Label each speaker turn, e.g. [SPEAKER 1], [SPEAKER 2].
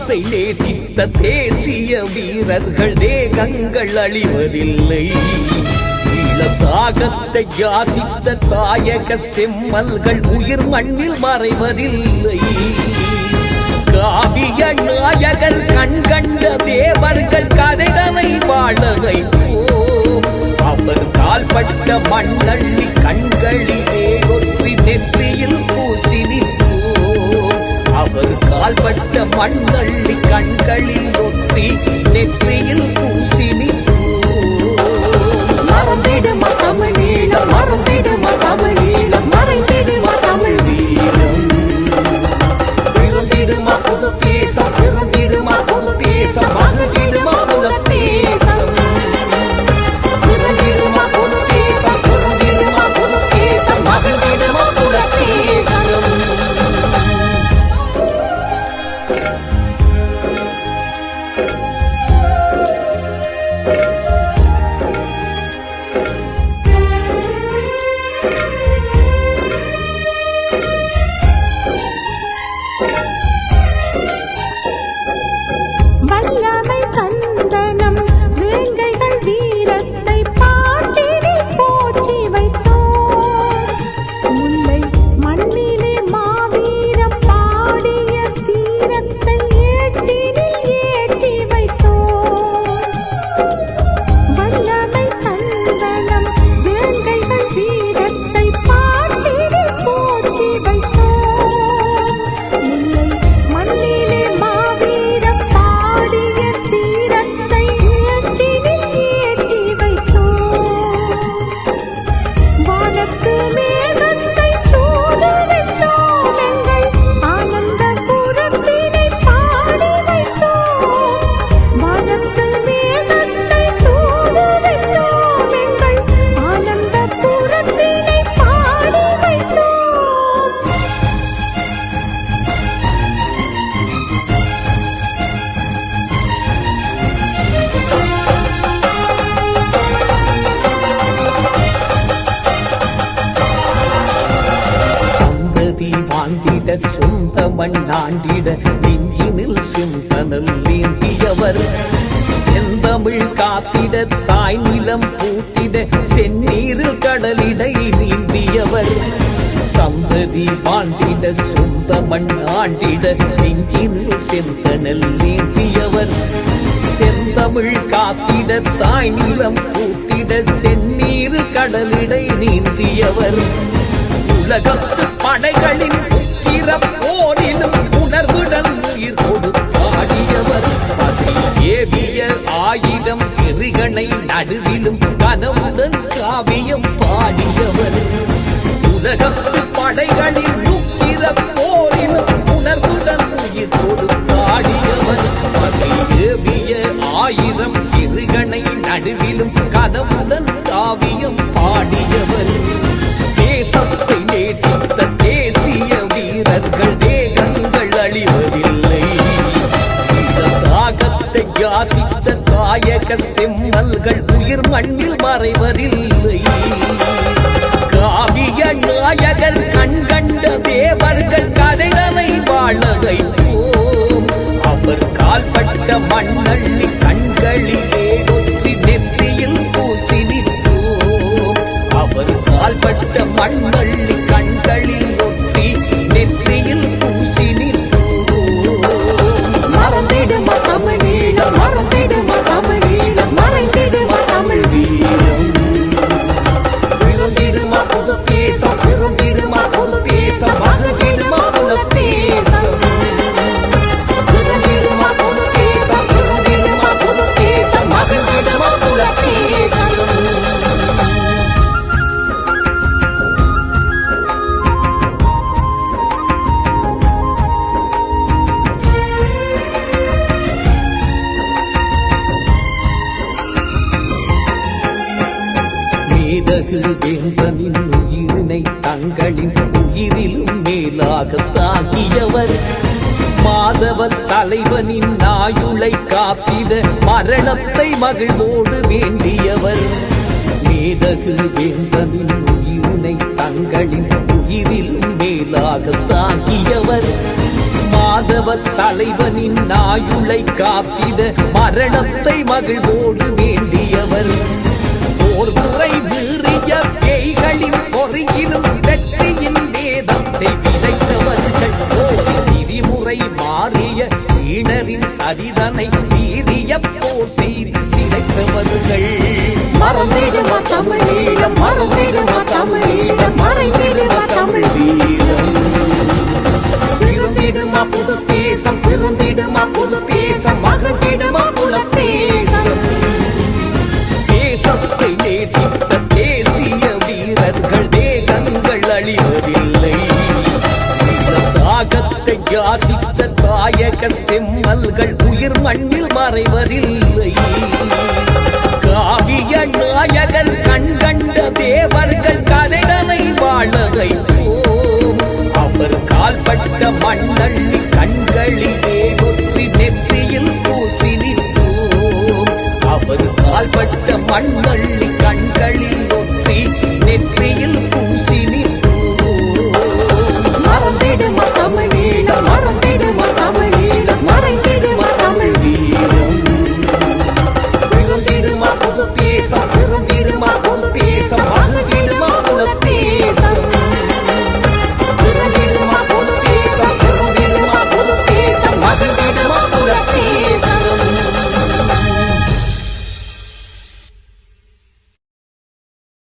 [SPEAKER 1] தேசத்தை நேசித்த தேசிய வீரர்கள் தேகங்கள் அழிவதில்லை. தாகத்தை யாசித்த தாயக செம்மல்கள் உயிர் மண்ணில் மறைவதில்லை. காவிய நாயகர் கண்கண்ட தேவர்கள் கதைகளை வாழ வைப்போம். அவர் கால்பட்ட மண்ணள்ளி கண்களிலே ஒற்றி நெற்றியில் பூசி நிற்போம். அவர் கால்பட்ட மண்ணள்ளி கண்களில் ஒற்றி நெற்றியில் பூசி நிற்போம். மறந்திடுமா தமிழீழம், மறந்திடுமா தமிழீழம், மறைந்திடுமா தமிழ் வீரம். பிறந்திடுமா புது தேசம், பிறந்திடுமா புது தேசம், மறந்திடுமா புது தேசம். பிறந்திடுமா புது தேசம், பிறந்திடுமா புது தேசம், மறந்திடுமா புது தேசம். சொந்த மண்ணாண்டிட நெஞ்சினில் செந்தனல் ஏந்தியவர். செந்தமிழ் காத்திட தாய் நிலம் பூத்திட செந்நீரில் கடலிடை நீந்தியவர். சந்ததி வாழ்ந்திட சொந்த மண்ணாண்டிட நெஞ்சினில் செந்தனல் ஏந்தியவர். செந்தமிழ் காத்திட தாய் நிலம் பூத்திட செந்நீர் கடலிடை நீந்தியவர். உலகத்து படைகளின் போரிலும் உணர்வுடன் உயிர் கொடுத்தாடியவர். ஏவிய ஆயிரம் எரிகணை நடுவிலும் கனவுடன் காவியம் பாடியவர். உலகத்து படைகளின் போரிலும் உணர்வுடன் உயிர் கொடுத்தாடியவர். ஏவிய ஆயிரம் எரிகணை நடுவிலும் கனவுடன் காவியம் பாடியவர். தேசத்தை நேசித்த தேசிய வீரர்கள் தேகங்கள் அழிவதில்லை. தாகத்தை யாசித்த தாயக செம்மல்கள் உயிர் மண்ணில் மறைவதில்லை. காவிய நாயகர் கண்கண்ட தேவர்கள் கதைகளை வாழ வைப்போம். அவர் கால்பட்ட மண்ணள்ளி கண்களிலே ஒற்றி நெற்றியில் பூசி நிற்போம். அவர் கால்பட்ட மண்ணள்ளி கண்களில் ஒற்றி நெற்றியில் பூசி நிற்போம். மறந்திடுமா தமிழீழம், மறந்திடுமா தமிழீழம், மறைந்திடுமா தமிழ் வீரம். பிறந்திடுமா புது தேசம், பிறந்திடுமா புது தேசம், மறந்திடுமா புது தேசம். பிறந்திடுமா புது தேசம், பிறந்திடுமா புது தேசம், மறந்திடுமா புது தேசம். மேதகு வேந்தனின் உயிரினை தங்களின் உயிரிலும் மேலாக தாக்கியவர். மாதவ தலைவனின் ஆயுளை காத்திட மரணத்தை மகிழ்வோடு வேண்டியவர். மேதகு வேந்தனின் உயிரினை தங்களின் உயிரிலும் மேலாக தாக்கியவர்.
[SPEAKER 2] மாதவ தலைவனின் ஆயுளை காத்திட மரணத்தை மகிழ்வோடு வேண்டியவர். போர் முறை மீறிய பேய்களின் பொறியிலும் வெற்றியின் வேதத்தை விதைத்தவர்கள். விதிமுறை மாறிய ஈனரின் சரிதனை வீரிய போர் செய்து சிதைத்தவர்கள்.
[SPEAKER 1] மறந்திடுமா தமிழீழம், மறந்திடுமா தமிழீழம், மறைந்திடுமா தமிழ் வீரம். பிறந்திடுமா புது தேசம், பிறந்திடுமா புது தேசம், மகிழ்ந்திடுமா புலத்தேசம்.
[SPEAKER 2] தேசத்தை நேசித்த தேசிய வீரர்கள் தேகங்கள் அழிவதில்லை. தாகத்தை யாசித்த தாயக செம்மல்கள் உயிர் மண்ணில் மறைவதில்லை.